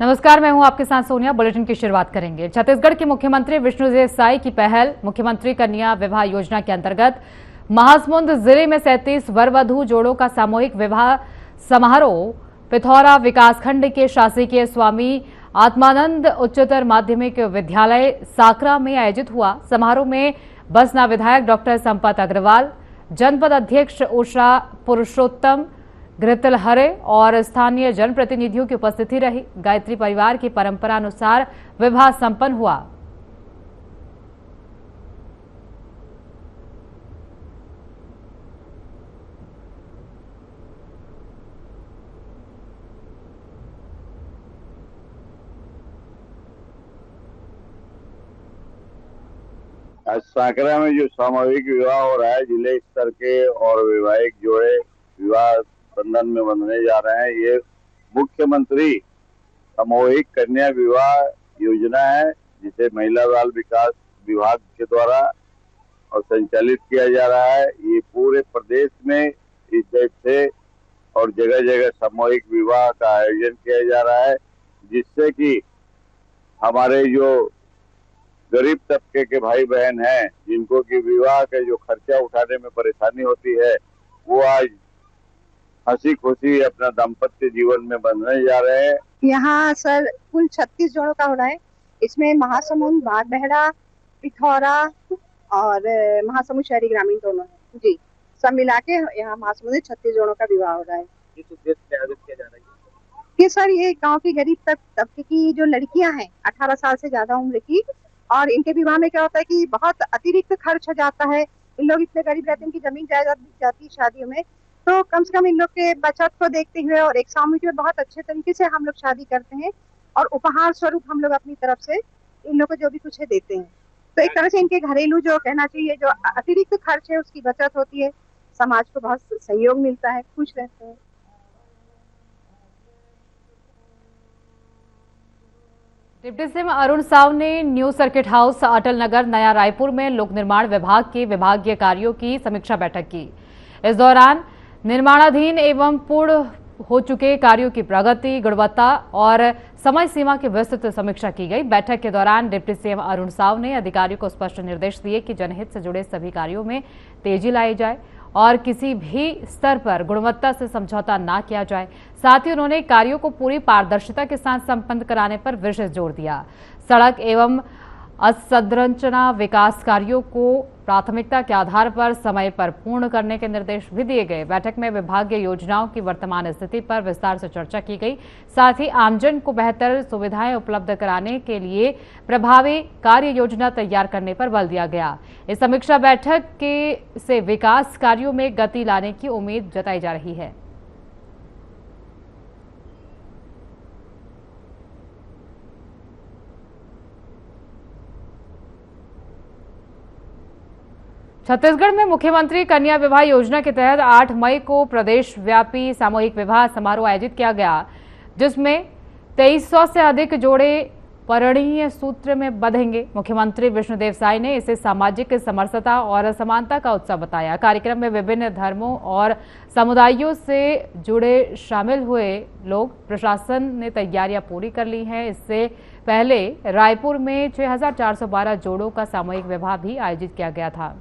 नमस्कार, मैं हूं आपके साथ सोनिया। बुलेटिन की शुरुआत करेंगे। छत्तीसगढ़ के मुख्यमंत्री विष्णुदेव साय की पहल मुख्यमंत्री कन्या विवाह योजना के अंतर्गत महासमुंद जिले में 37 वर वधू जोड़ों का सामूहिक विवाह समारोह पिथौरा विकासखंड के शासकीय स्वामी आत्मानंद उच्चतर माध्यमिक विद्यालय साकरा में आयोजित हुआ। समारोह में बसना विधायक डॉक्टर संपत अग्रवाल, जनपद अध्यक्ष उषा पुरुषोत्तम, घृतल हरे और स्थानीय जनप्रतिनिधियों की उपस्थिति रही। गायत्री परिवार की परंपरा अनुसार विवाह संपन्न हुआ। आज साकरा में जो सामूहिक विवाह हो रहा है, जिले स्तर के और वैवाहिक जोड़े विवाह बंधन में बंधने जा रहे हैं। ये मुख्यमंत्री सामूहिक कन्या विवाह योजना है, जिसे महिला बाल विकास विभाग के द्वारा और संचालित किया जा रहा है। ये पूरे प्रदेश में इस टाइप से और जगह जगह सामूहिक विवाह का आयोजन किया जा रहा है, जिससे कि हमारे जो गरीब तबके के भाई बहन हैं, जिनको कि विवाह के जो खर्चा उठाने में परेशानी होती है, वो आज हंसी खुशी अपना दाम्पत्य जीवन में बंधने जा रहे हैं। यहाँ सर कुल 36 जोड़ों का हो रहा है। इसमें महासमुंद, बागबहरा, पिथौरा और महासमुंद शहरी ग्रामीण दोनों है जी। सब मिला के यहाँ महासमुंद में 36 जोड़ों का विवाह हो रहा है। किस उद्देश्य से आयोजित किया जा रहा है? ये सर ये गांव की गरीब तबके की जो लड़कियां हैं 18 साल से ज्यादा उम्र की, और इनके विवाह में क्या होता है कि बहुत अतिरिक्त खर्च हो जाता है। इन लोग इतने गरीब रहते हैं कि जमीन जायदाद बिक जाती है शादियों में, तो कम से कम इन लोग के बचत को देखते हुए और एक सामूहिक में बहुत अच्छे तरीके से हम लोग शादी करते हैं और उपहार स्वरूप हम लोग अपनी तरफ से इन लोग को जो भी कुछ है देते हैं। तो एक तरह से इनके घरेलू जो कहना चाहिए जो अतिरिक्त खर्च है उसकी बचत होती है, समाज को बहुत सहयोग मिलता है, खुश रहते हैं। डिप्टी सीएम अरुण साव ने new circuit house Atal Nagar नया रायपुर में लोक निर्माण विभाग के विभागीय कार्यों की समीक्षा बैठक की। इस दौरान निर्माणाधीन एवं पूर्ण हो चुके कार्यों की प्रगति, गुणवत्ता और समय सीमा की विस्तृत समीक्षा की गई। बैठक के दौरान डिप्टी सीएम अरुण साव ने अधिकारियों को स्पष्ट निर्देश दिए कि जनहित से जुड़े सभी कार्यों में तेजी लाई जाए और किसी भी स्तर पर गुणवत्ता से समझौता न किया जाए। साथ ही उन्होंने कार्यों को पूरी पारदर्शिता के साथ संपन्न कराने पर विशेष जोर दिया। सड़क एवं असंरचना विकास कार्यों को प्राथमिकता के आधार पर समय पर पूर्ण करने के निर्देश भी दिए गए। बैठक में विभागीय योजनाओं की वर्तमान स्थिति पर विस्तार से चर्चा की गई। साथ ही आमजन को बेहतर सुविधाएं उपलब्ध कराने के लिए प्रभावी कार्य योजना तैयार करने पर बल दिया गया। इस समीक्षा बैठक से विकास कार्यों में गति लाने की उम्मीद जताई जा रही है। छत्तीसगढ़ में मुख्यमंत्री कन्या विवाह योजना के तहत 8 मई को प्रदेश व्यापी सामूहिक विवाह समारोह आयोजित किया गया, जिसमें 2300 से अधिक जोड़े परिणीय सूत्र में बंधेंगे। मुख्यमंत्री विष्णुदेव साय ने इसे सामाजिक समरसता और समानता का उत्सव बताया। कार्यक्रम में विभिन्न धर्मों और समुदायों से जुड़े शामिल हुए लोग। प्रशासन ने तैयारियां पूरी कर ली हैं। इससे पहले रायपुर में 6412 जोड़ों का सामूहिक विवाह भी आयोजित किया गया था।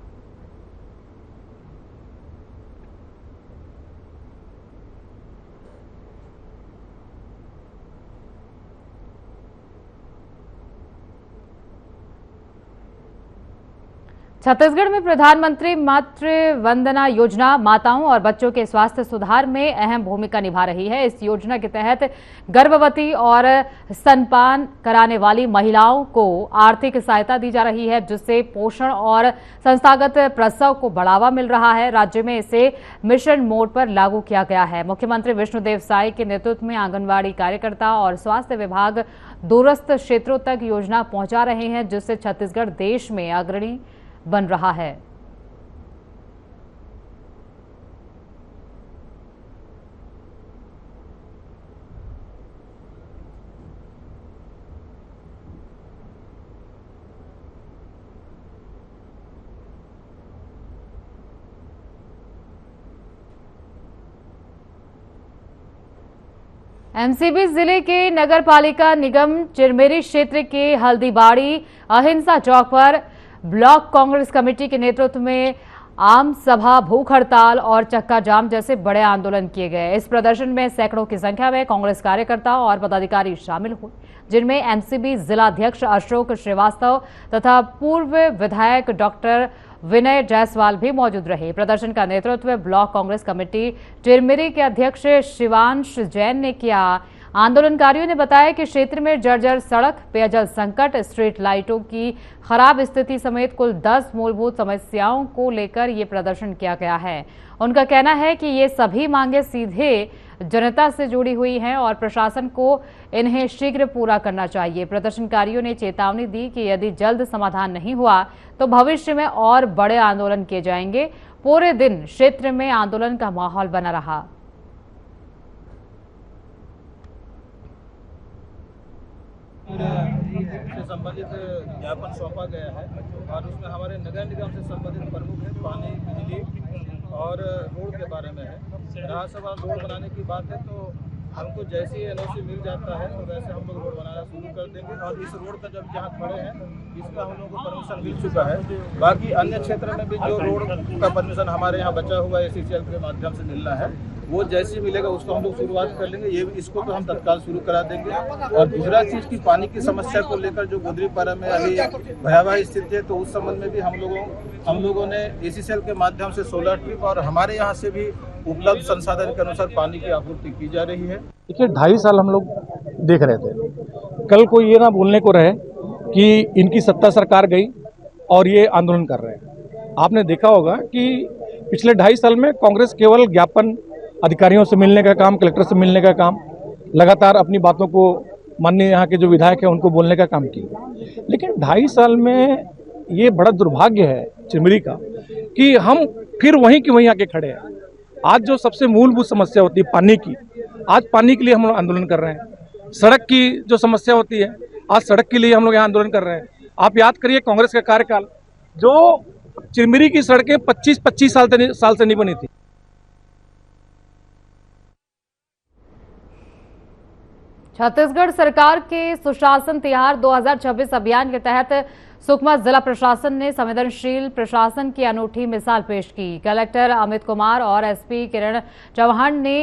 छत्तीसगढ़ में प्रधानमंत्री मातृ वंदना योजना माताओं और बच्चों के स्वास्थ्य सुधार में अहम भूमिका निभा रही है। इस योजना के तहत गर्भवती और स्तनपान कराने वाली महिलाओं को आर्थिक सहायता दी जा रही है, जिससे पोषण और संस्थागत प्रसव को बढ़ावा मिल रहा है। राज्य में इसे मिशन मोड पर लागू किया गया है। मुख्यमंत्री विष्णुदेव साय के नेतृत्व में आंगनबाड़ी कार्यकर्ता और स्वास्थ्य विभाग दूरस्थ क्षेत्रों तक योजना पहुंचा रहे हैं, जिससे छत्तीसगढ़ देश में अग्रणी बन रहा है। एमसीबी जिले के नगर पालिका निगम चिरमिरी क्षेत्र के हल्दीबाड़ी अहिंसा चौक पर ब्लॉक कांग्रेस कमेटी के नेतृत्व में आम सभा, भूख हड़ताल और चक्का जाम जैसे बड़े आंदोलन किए गए। इस प्रदर्शन में सैकड़ों की संख्या में कांग्रेस कार्यकर्ता और पदाधिकारी शामिल हुए, जिनमें एमसीबी जिलाध्यक्ष अशोक श्रीवास्तव तथा पूर्व विधायक डॉक्टर विनय जायसवाल भी मौजूद रहे। प्रदर्शन का नेतृत्व ब्लॉक कांग्रेस कमेटी चिरमिरी के अध्यक्ष शिवांश जैन ने किया। आंदोलनकारियों ने बताया कि क्षेत्र में जर्जर सड़क, पेयजल संकट, स्ट्रीट लाइटों की खराब स्थिति समेत कुल 10 मूलभूत समस्याओं को लेकर ये प्रदर्शन किया गया है। उनका कहना है कि ये सभी मांगे सीधे जनता से जुड़ी हुई हैं और प्रशासन को इन्हें शीघ्र पूरा करना चाहिए। प्रदर्शनकारियों ने चेतावनी दी कि यदि जल्द समाधान नहीं हुआ तो भविष्य में और बड़े आंदोलन किए जाएंगे। पूरे दिन क्षेत्र में आंदोलन का माहौल बना रहा। से संबंधित ज्ञापन सौंपा गया है और उसमें हमारे नगर निगम से संबंधित प्रमुख है, पानी, बिजली और रोड के बारे में है। रहा सवाल रोड बनाने की बात है तो हमको जैसे ही एनओसी मिल जाता है तो वैसे हम लोग रोड बनाना शुरू कर देंगे और इस रोड पर जब जहाँ खड़े हैं इसका हम लोग को परमिशन मिल चुका है। बाकी अन्य क्षेत्र में भी जो रोड का परमिशन हमारे यहाँ बचा हुआ है ACCL के माध्यम से मिलना है, वो जैसे मिलेगा उसको हम लोग शुरुआत कर लेंगे। ये इसको तो हम तत्काल शुरू करा देंगे। और दूसरा चीज़ की पानी की समस्या को लेकर जो गुदरीपारा में अभी भयावह स्थिति है तो उस संबंध में भी हम लोगों ने ACCL के माध्यम से 16 ट्रिप और हमारे यहाँ से भी उपलब्ध संसाधन के अनुसार पानी की आपूर्ति की जा रही है। देखिए 2.5 साल हम लोग देख रहे थे, कल को ये ना बोलने को रहे कि इनकी सत्ता सरकार गई और ये आंदोलन कर रहे हैं। आपने देखा होगा कि पिछले 2.5 साल में कांग्रेस केवल ज्ञापन, अधिकारियों से मिलने का काम, कलेक्टर से मिलने का काम, लगातार अपनी बातों को माननीय यहाँ के जो विधायक हैं उनको बोलने का काम किया। लेकिन 2.5 साल में ये बड़ा दुर्भाग्य है चिरमिरी का कि हम फिर वहीं के वहीं आके खड़े हैं। आज जो सबसे मूलभूत समस्या होती है पानी की, आज पानी के लिए हम लोग आंदोलन कर रहे हैं। सड़क की जो समस्या होती है, आज सड़क के लिए हम लोग यहाँ आंदोलन कर रहे हैं। आप याद करिए कांग्रेस का कार्यकाल, जो चिरमिरी की सड़कें 25 साल से नहीं बनी थी। छत्तीसगढ़ सरकार के सुशासन तिहार 2026 अभियान के तहत सुकमा जिला प्रशासन ने संवेदनशील प्रशासन की अनूठी मिसाल पेश की। कलेक्टर अमित कुमार और एसपी किरण चौहान ने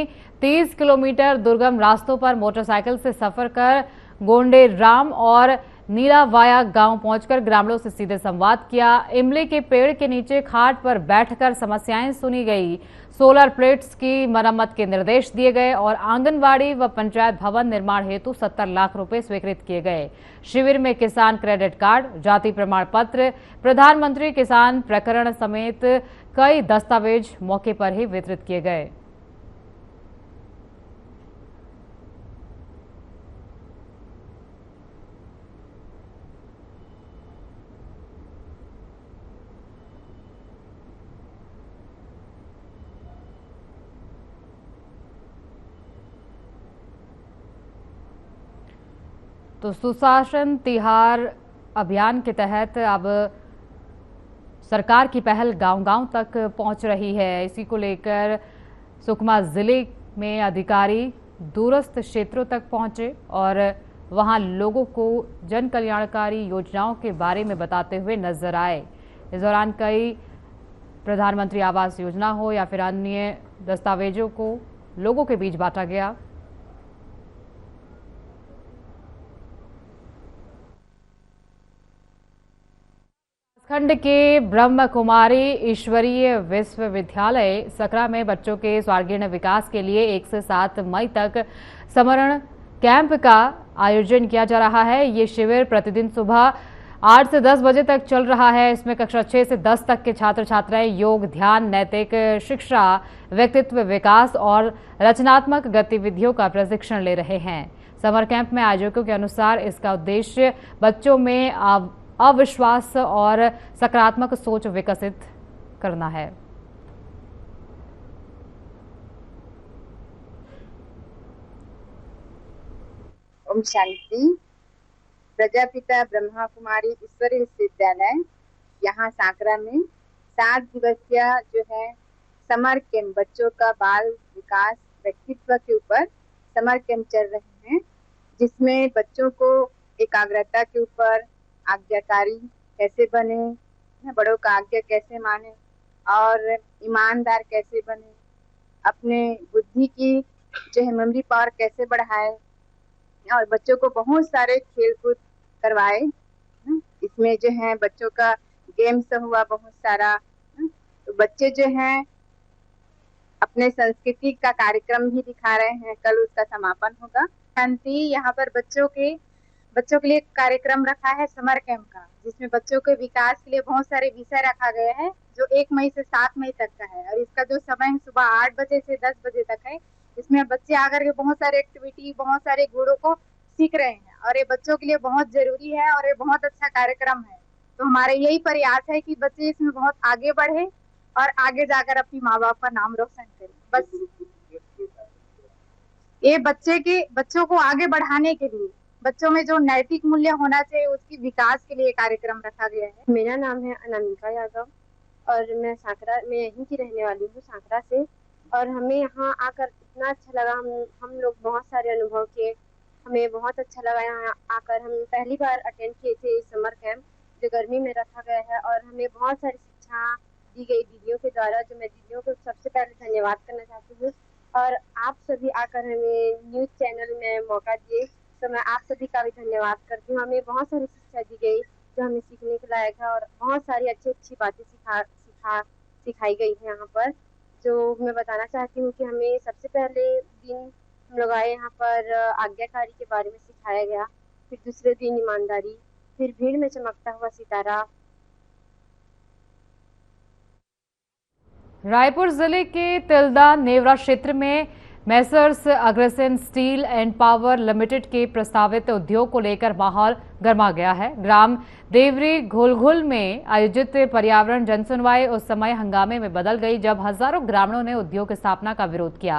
30 किलोमीटर दुर्गम रास्तों पर मोटरसाइकिल से सफर कर गोंडे राम और नीलावाया गांव पहुंचकर ग्रामीणों से सीधे संवाद किया। इमली के पेड़ के नीचे खाट पर बैठकर समस्याएं सुनी गई। सोलर प्लेट्स की मरम्मत के निर्देश दिए गए और आंगनवाड़ी व पंचायत भवन निर्माण हेतु 70 लाख रुपए स्वीकृत किए गए। शिविर में किसान क्रेडिट कार्ड, जाति प्रमाण पत्र, प्रधानमंत्री किसान प्रकरण समेत कई दस्तावेज मौके पर ही वितरित किए गए। तो सुशासन तिहार अभियान के तहत अब सरकार की पहल गांव-गांव तक पहुंच रही है। इसी को लेकर सुकमा जिले में अधिकारी दूरस्थ क्षेत्रों तक पहुंचे और वहां लोगों को जन कल्याणकारी योजनाओं के बारे में बताते हुए नजर आए। इस दौरान कई प्रधानमंत्री आवास योजना हो या फिर अन्य दस्तावेजों को लोगों के बीच बांटा गया। खंड के ब्रह्म कुमारी ईश्वरीय विश्वविद्यालय सकरा में बच्चों के सर्वांगीण विकास के लिए 1 से 7 मई तक समरण कैंप का आयोजन किया जा रहा है। ये शिविर प्रतिदिन सुबह 8 से 10 बजे तक चल रहा है। इसमें कक्षा 6 से 10 तक के छात्र छात्राएं योग, ध्यान, नैतिक शिक्षा, व्यक्तित्व विकास और रचनात्मक गतिविधियों का प्रशिक्षण ले रहे हैं। समर कैंप में आयोजकों के अनुसार इसका उद्देश्य बच्चों में अविश्वास और सकारात्मक सोच विकसित करना है। ओम शांति। प्रजापिता ब्रह्मा कुमारी ईश्वरीय विश्वविद्यालय यहाँ सांकरा में 7 दिवसीय जो है समर कैंप बच्चों का बाल विकास व्यक्तित्व के ऊपर समर कैंप चल रहे हैं, जिसमें बच्चों को एकाग्रता के ऊपर, आज्ञाकारी कैसे बने, बड़ों का आज्ञा कैसे माने और ईमानदार कैसे बने, अपने बुद्धि की जो है मेमोरी पावर कैसे बढ़ाए, और बच्चों को बहुत सारे खेल कूद करवाए। इसमें जो है बच्चों का गेम्स हुआ बहुत सारा। तो बच्चे जो हैं अपने संस्कृति का कार्यक्रम भी दिखा रहे हैं। कल उसका समापन होगा। शांति यहाँ पर बच्चों के लिए कार्यक्रम रखा है समर कैंप का, जिसमें बच्चों के विकास के लिए बहुत सारे विषय रखा गया है, जो 1 मई से 7 मई तक का है। और इसका जो समय है सुबह 8 बजे से 10 बजे तक है। इसमें बच्चे आकर के बहुत सारे एक्टिविटी, बहुत सारे गुणों को सीख रहे हैं और ये बच्चों के लिए बहुत जरूरी है और ये बहुत अच्छा कार्यक्रम है। तो हमारे यही प्रयास है कि बच्चे इसमें बहुत आगे बढ़े और आगे जाकर अपनी माँ बाप का नाम रोशन करें। बस ये बच्चों को आगे बढ़ाने के लिए, बच्चों में जो नैतिक मूल्य होना चाहिए उसकी विकास के लिए कार्यक्रम रखा गया है। मेरा नाम है अनामिका यादव और मैं यहीं की रहने वाली हूँ, सांकरा से। और हमें यहाँ आकर इतना अच्छा लगा। हम लोग बहुत सारे अनुभव किए, हमें बहुत अच्छा लगा यहाँ आकर। हम पहली बार अटेंड किए थे समर कैंप जो गर्मी में रखा गया है, और हमें बहुत सारी शिक्षा दी गई दीदियों के द्वारा, जो मैं दीदियों को सबसे पहले धन्यवाद करना चाहती हूँ। और आप सभी आकर हमें न्यूज चैनल में मौका दिए, तो मैं आप सभी का भी धन्यवाद करती हूँ। हमें बहुत सारी शिक्षा दी गई जो हमें सीखने के लायक है, और बहुत सारी अच्छी बातें सिखाई गई है यहाँ पर। जो मैं बताना चाहती हूँ कि हमें सबसे पहले दिन हम लोग आए यहाँ पर आज्ञाकारी के बारे में सिखाया गया, फिर दूसरे दिन ईमानदारी, फिर भीड़ में चमकता हुआ सितारा। रायपुर जिले के तिल्दा नेवरा क्षेत्र में Messrs Agrasen steel and power limited के प्रस्तावित उद्योग को लेकर माहौल गर्मा गया है। ग्राम देवरी घोलघुल में आयोजित पर्यावरण जनसुनवाई उस समय हंगामे में बदल गई जब हजारों ग्रामीणों ने उद्योग स्थापना का विरोध किया।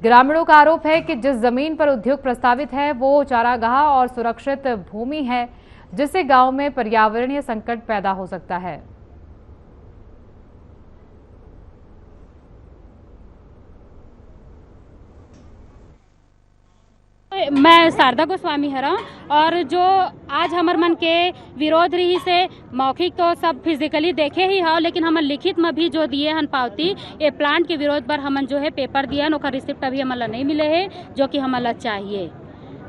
ग्रामीणों का आरोप है कि जिस जमीन पर उद्योग प्रस्तावित है वो चारागाह और सुरक्षित भूमि है, जिससे गांव में पर्यावरणीय संकट पैदा हो सकता है। मैं शारदा गोस्वामी हरा, और जो आज हमर मन के विरोध रही से मौखिक तो सब फिजिकली देखे ही हो, लेकिन हमन लिखित में भी जो दिए हन पावती ये प्लांट के विरोध पर हमन जो है पेपर दिया, ओकर रिसिप्ट अभी हमन ला नहीं मिले है, जो कि हमन ला चाहिए।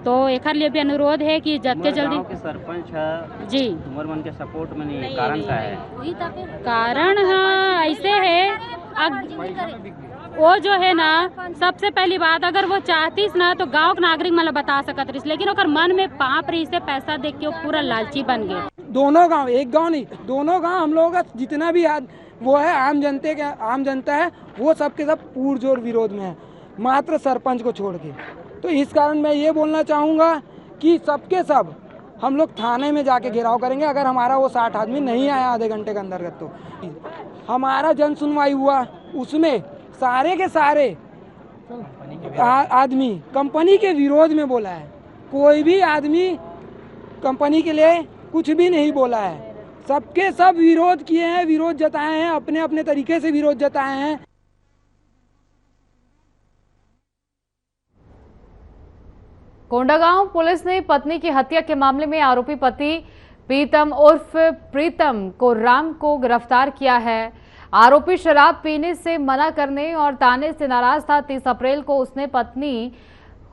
तो एक लिए भी अनुरोध है कि जल्द जल्दी के सरपंच है जी उमर मन के सपोर्ट में नहीं, कारण का है? कारण हाँ ऐसे है, वो जो है ना, सबसे पहली बात अगर वो चाहतीस ना तो गांव के नागरिक मतलब बता सकत रही, लेकिन ओकर मन में पाप रही से पैसा देख के वो पूरा लालची बन गए। दोनों गांव, एक गांव नहीं, दोनों गांव हम लोगों का जितना भी वो है आम जनता है, वो सबके सब पुरजोर विरोध में है, मात्र सरपंच को छोड़ के। तो इस कारण मैं ये बोलना चाहूँगा कि सबके सब हम लोग थाने में जाके घेराव करेंगे अगर हमारा वो 60 आदमी नहीं आया आधे घंटे के अंदर। तो हमारा जन सुनवाई हुआ, उसमें सारे के सारे आदमी कंपनी के विरोध में बोला है। कोई भी आदमी कंपनी के लिए कुछ भी नहीं बोला है, सबके सब विरोध किए हैं, विरोध जताए हैं, अपने अपने तरीके से विरोध जताए हैं। कोंडागांव पुलिस ने पत्नी की हत्या के मामले में आरोपी पति प्रीतम उर्फ प्रीतम को राम को गिरफ्तार किया है। आरोपी शराब पीने से मना करने और ताने से नाराज था। 30 अप्रैल को उसने पत्नी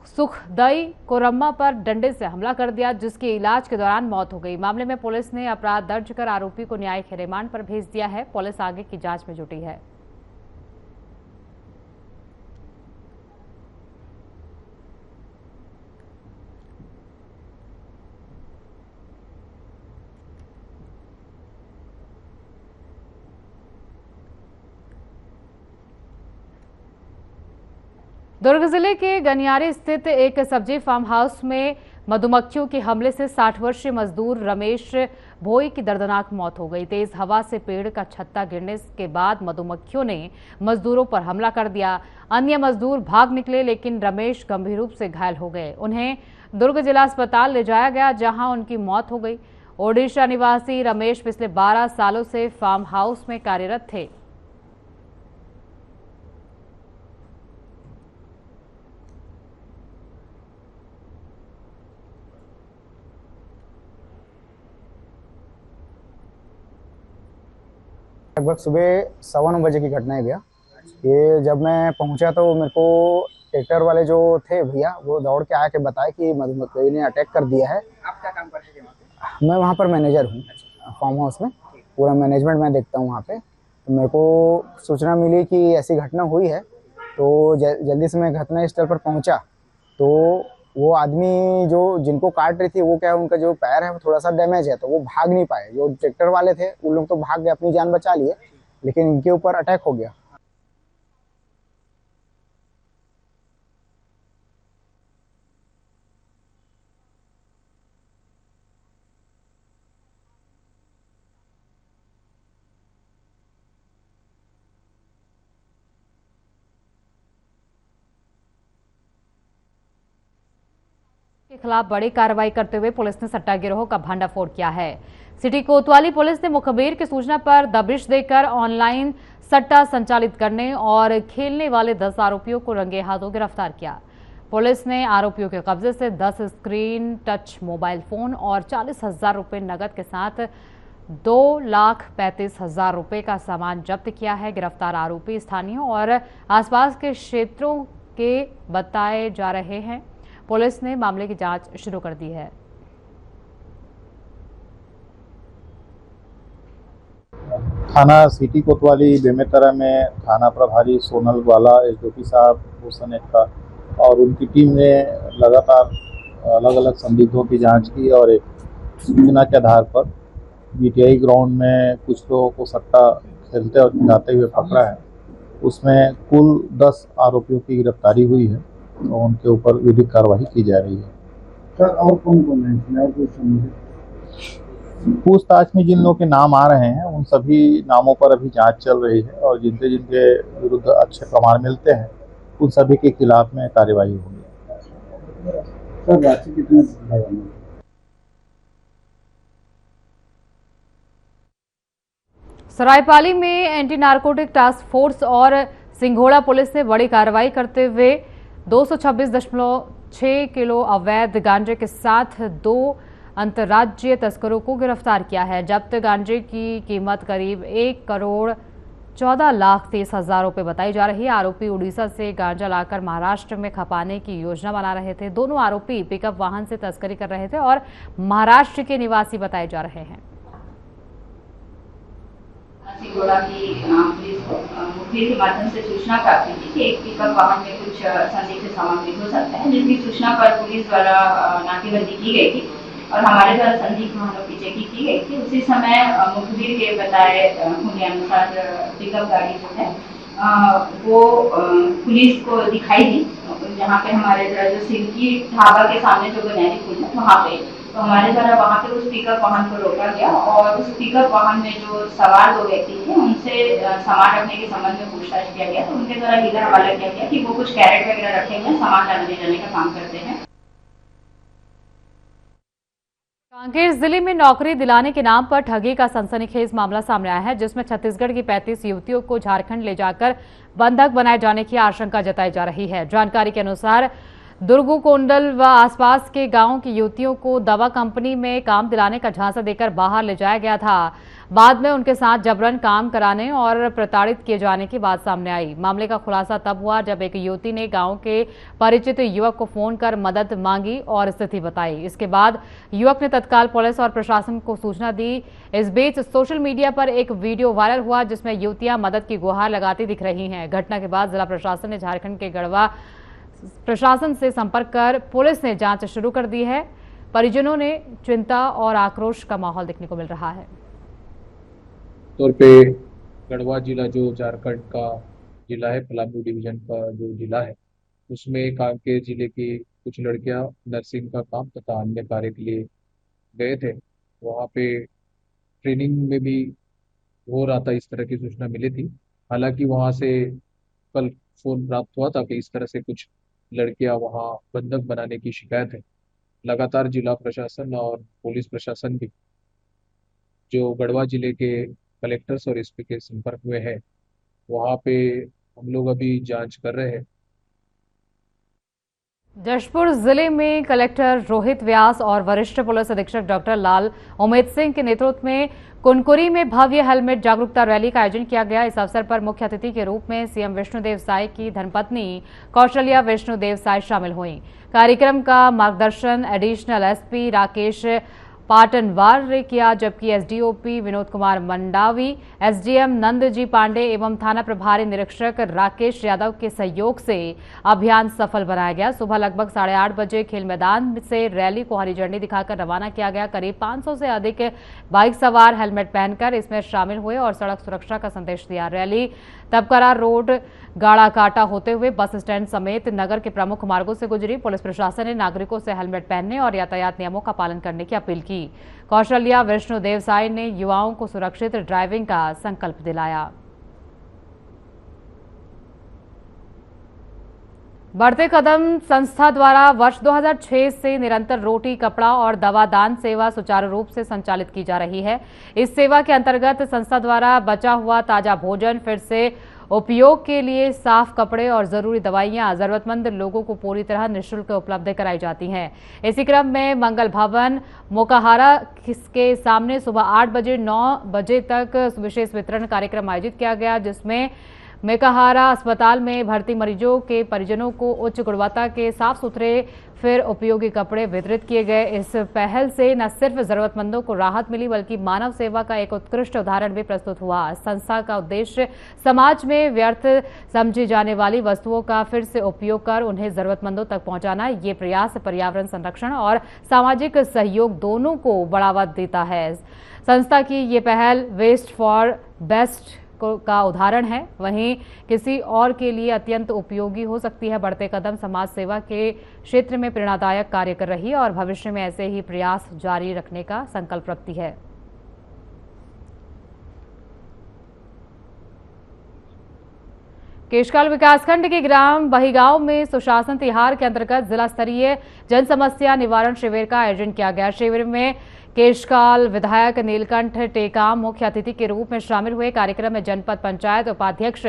सुखदई कोरम्मा पर डंडे से हमला कर दिया, जिसके इलाज के दौरान मौत हो गई। मामले में पुलिस ने अपराध दर्ज कर आरोपी को न्यायिक रिमांड पर भेज दिया है। पुलिस आगे की जांच में जुटी है। दुर्ग जिले के गनियारी स्थित एक सब्जी फार्म हाउस में मधुमक्खियों के हमले से 60 वर्षीय मजदूर रमेश भोई की दर्दनाक मौत हो गई। तेज हवा से पेड़ का छत्ता गिरने के बाद मधुमक्खियों ने मजदूरों पर हमला कर दिया। अन्य मजदूर भाग निकले, लेकिन रमेश गंभीर रूप से घायल हो गए। उन्हें दुर्ग जिला अस्पताल ले जाया गया, जहां उनकी मौत हो गई। ओडिशा निवासी रमेश पिछले 12 सालों से फार्म हाउस में कार्यरत थे। लगभग सुबह 9:15 की घटना है भैया। ये जब मैं पहुंचा तो मेरे को ट्रैक्टर वाले जो थे भैया वो दौड़ के आके बताए कि मधुमक्खी ने अटैक कर दिया है। आप क्या काम करते थे वहाँ पे? मैं वहाँ पर मैनेजर हूँ, फार्म हाउस में पूरा मैनेजमेंट मैं देखता हूँ वहाँ पे। तो मेरे को सूचना मिली कि ऐसी घटना हुई है, तो जल्दी से मैं घटनास्थल पर पहुँचा। तो वो आदमी जो जिनको काट रही थी वो क्या है, उनका जो पैर है वो थोड़ा सा डैमेज है, तो वो भाग नहीं पाए। जो ट्रैक्टर वाले थे उन लोग तो भाग गए, अपनी जान बचा लिए, लेकिन इनके ऊपर अटैक हो गया। के खिलाफ बड़ी कार्रवाई करते हुए पुलिस ने सट्टा गिरोह का भंडाफोड़ किया है। सिटी कोतवाली पुलिस ने मुखबिर की सूचना पर दबिश देकर ऑनलाइन सट्टा संचालित करने और खेलने वाले 10 आरोपियों को रंगे हाथों गिरफ्तार किया। पुलिस ने आरोपियों के कब्जे से 10 स्क्रीन टच मोबाइल फोन और 40,000 रुपए नकद के साथ 2,35,000 रुपए का सामान जब्त किया है। गिरफ्तार आरोपी स्थानीय और आसपास के क्षेत्रों के बताए जा रहे हैं। पुलिस ने मामले की जांच शुरू कर दी है। थाना सिटी कोतवाली बेमेतरा में थाना प्रभारी सोनल ग्वाला, एसडीओपी साहब हुसन का और उनकी टीम ने लगातार अलग अलग संदिग्धों की जांच की और एक सूचना के आधार पर बीटीआई ग्राउंड में कुछ लोगों को सट्टा खेलते और खिलाते हुए पकड़ा है। उसमें कुल 10 आरोपियों की गिरफ्तारी हुई है और उनके ऊपर विधिक कार्रवाई की जा रही है। सर और कौन कौन है? पूछताछ में जिन लोगों के नाम आ रहे हैं उन सभी नामों पर अभी जांच चल रही है और जिनके जिनके विरुद्ध अच्छे प्रमाण मिलते हैं उन सभी के खिलाफ में कार्रवाई होगी। सर राशि कितनी? सरायपाली में एंटी नारकोटिक टास्क फोर्स और सिंघोड़ा पुलिस ने बड़ी कार्रवाई करते हुए 226.6 किलो अवैध गांजे के साथ 2 अंतर्राज्यीय तस्करों को गिरफ्तार किया है। जब्त गांजे की कीमत करीब 1,14,30,000 रुपए बताई जा रही है। आरोपी उड़ीसा से गांजा लाकर महाराष्ट्र में खपाने की योजना बना रहे थे। दोनों आरोपी पिकअप वाहन से तस्करी कर रहे थे और महाराष्ट्र के निवासी बताए जा रहे हैं। सिंघोड़ा की पुलिस को मुखबिर के माध्यम से सूचना प्राप्त हुई थी कि एक पिकअप वाहन में कुछ संदिग्ध सामग्री हो सकता है, जिसकी सूचना पर पुलिस द्वारा नाकेबंदी की गई थी और हमारे द्वारा संदिग्ध वाहनों की चेकिंग की गई थी। उसी समय मुखबिर के बताए होने अनुसार पिकअप गाड़ी जो है वो पुलिस को दिखाई दी, जहाँ पे हमारे जो सिल्की ढाबा के सामने जो बुनियादी पुल है वहाँ पे, तो हमारे द्वारा वहाँ पे उस पिकअप वाहन को रोका गया और उस पिकअप वाहन में जो सवार 2 व्यक्ति थे उनसे सामान रखने के संबंध में पूछताछ किया गया। तो उनके द्वारा हीरा हवाला किया गया कि वो कुछ कैरेट वगैरह रखे हुए सामान लाने ले जाने का काम करते हैं। कांकेर जिले में नौकरी दिलाने के नाम पर ठगी का सनसनीखेज मामला सामने आया है, जिसमें छत्तीसगढ़ की 35 युवतियों को झारखंड ले जाकर बंधक बनाए जाने की आशंका जताई जा रही है। जानकारी के अनुसार दुर्गुकोंडल व आसपास के गांवों की युवतियों को दवा कंपनी में काम दिलाने का झांसा देकर बाहर ले जाया गया था। बाद में उनके साथ जबरन काम कराने और प्रताड़ित किए जाने की बात सामने आई। मामले का खुलासा तब हुआ जब एक युवती ने गांव के परिचित युवक को फोन कर मदद मांगी और स्थिति बताई। इसके बाद युवक ने तत्काल पुलिस और प्रशासन को सूचना दी। इस बीच सोशल मीडिया पर एक वीडियो वायरल हुआ जिसमें युवतियां मदद की गुहार लगाती दिख रही हैं। घटना के बाद जिला प्रशासन ने झारखंड के गढ़वा प्रशासन से संपर्क कर पुलिस ने जांच शुरू कर दी है। परिजनों ने चिंता और आक्रोश का माहौल देखने को मिल रहा है। तौर पे गढ़वा जिला जो झारखंड का जिला है, पलामू डिवीजन का जो जिला है, उसमें कांकेर जिले की कुछ लड़कियां नर्सिंग का काम तथा अन्य कार्य के लिए गए थे। वहाँ पे ट्रेनिंग में भी हो रहा था, इस तरह की सूचना मिली थी। हालांकि वहाँ से कल फोन प्राप्त हुआ था कि इस तरह से कुछ लड़कियां वहाँ बंधक बनाने की शिकायत है। लगातार जिला प्रशासन और पुलिस प्रशासन भी जो गढ़वा जिले के कलेक्टर्स और एसपी के संपर्क में है, वहाँ पे हम लोग अभी जांच कर रहे हैं। जशपुर जिले में कलेक्टर रोहित व्यास और वरिष्ठ पुलिस अधीक्षक डॉक्टर लाल उमेद सिंह के नेतृत्व में कुनकुरी में भव्य हेलमेट जागरूकता रैली का आयोजन किया गया। इस अवसर पर मुख्य अतिथि के रूप में सीएम विष्णुदेव साय की धर्मपत्नी कौशल्या विष्णुदेव साय शामिल हुईं। कार्यक्रम का मार्गदर्शन एडिशनल एसपी राकेश पाटनवार ने किया, जबकि एसडीओपी विनोद कुमार मंडावी, एसडीएम नंदजी पांडे एवं थाना प्रभारी निरीक्षक राकेश यादव के सहयोग से अभियान सफल बनाया गया। सुबह लगभग 8:30 बजे खेल मैदान से रैली को हरी झंडी दिखाकर रवाना किया गया। करीब 500 से अधिक बाइक सवार हेलमेट पहनकर इसमें शामिल हुए और सड़क सुरक्षा का संदेश दिया। रैली तबकरा रोड, गाड़ा काटा होते हुए बस स्टैंड समेत नगर के प्रमुख मार्गों से गुजरी। पुलिस प्रशासन ने नागरिकों से हेलमेट पहनने और यातायात नियमों का पालन करने की अपील की। कौशल्या विष्णुदेव साय ने युवाओं को सुरक्षित ड्राइविंग का संकल्प दिलाया। बढ़ते कदम संस्था द्वारा वर्ष 2006 से निरंतर रोटी, कपड़ा और दवा दान सेवा सुचारू रूप से संचालित की जा रही है। इस सेवा के अंतर्गत संस्था द्वारा बचा हुआ ताजा भोजन, फिर से उपयोग के लिए साफ कपड़े और जरूरी दवाइयां जरूरतमंद लोगों को पूरी तरह निःशुल्क उपलब्ध कराई जाती हैं। इसी क्रम में मंगल भवन मोकाहारा के सामने सुबह 8 बजे 9 बजे तक विशेष वितरण कार्यक्रम आयोजित किया गया, जिसमें मेकाहारा अस्पताल में भर्ती मरीजों के परिजनों को उच्च गुणवत्ता के साफ सुथरे फिर उपयोगी कपड़े वितरित किए गए। इस पहल से न सिर्फ जरूरतमंदों को राहत मिली, बल्कि मानव सेवा का एक उत्कृष्ट उदाहरण भी प्रस्तुत हुआ। संस्था का उद्देश्य समाज में व्यर्थ समझी जाने वाली वस्तुओं का फिर से उपयोग कर उन्हें जरूरतमंदों तक पहुंचाना। ये प्रयास पर्यावरण संरक्षण और सामाजिक सहयोग दोनों को बढ़ावा देता है। संस्था की ये पहल वेस्ट फॉर बेस्ट का उदाहरण है, वहीं किसी और के लिए अत्यंत उपयोगी हो सकती है। बढ़ते कदम समाज सेवा के क्षेत्र में प्रेरणादायक कार्य कर रही है और भविष्य में ऐसे ही प्रयास जारी रखने का संकल्प रखती है। केशकाल विकासखंड के ग्राम बहीगांव में सुशासन तिहार के अंतर्गत जिला स्तरीय जन समस्या निवारण शिविर का आयोजन किया गया। शिविर में केशकाल विधायक नीलकंठ टेकाम मुख्य अतिथि के रूप में शामिल हुए। कार्यक्रम में जनपद पंचायत उपाध्यक्ष,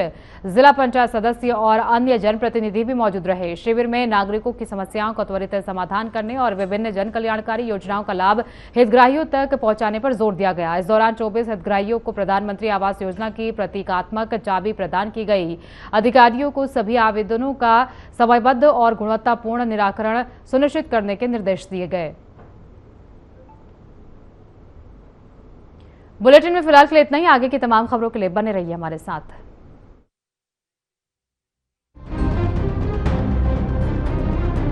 जिला पंचायत सदस्य और अन्य जनप्रतिनिधि भी मौजूद रहे। शिविर में नागरिकों की समस्याओं का त्वरित समाधान करने और विभिन्न जन कल्याणकारी योजनाओं का लाभ हितग्राहियों तक पहुंचाने पर जोर दिया गया। इस दौरान 24 हितग्राहियों को प्रधानमंत्री आवास योजना की प्रतीकात्मक चाबी प्रदान की गई। अधिकारियों को सभी आवेदनों का समयबद्ध और गुणवत्तापूर्ण निराकरण सुनिश्चित करने के निर्देश दिए गए। बुलेटिन में फिलहाल के लिए इतना ही। आगे की तमाम खबरों के लिए बने रहिए हमारे साथ।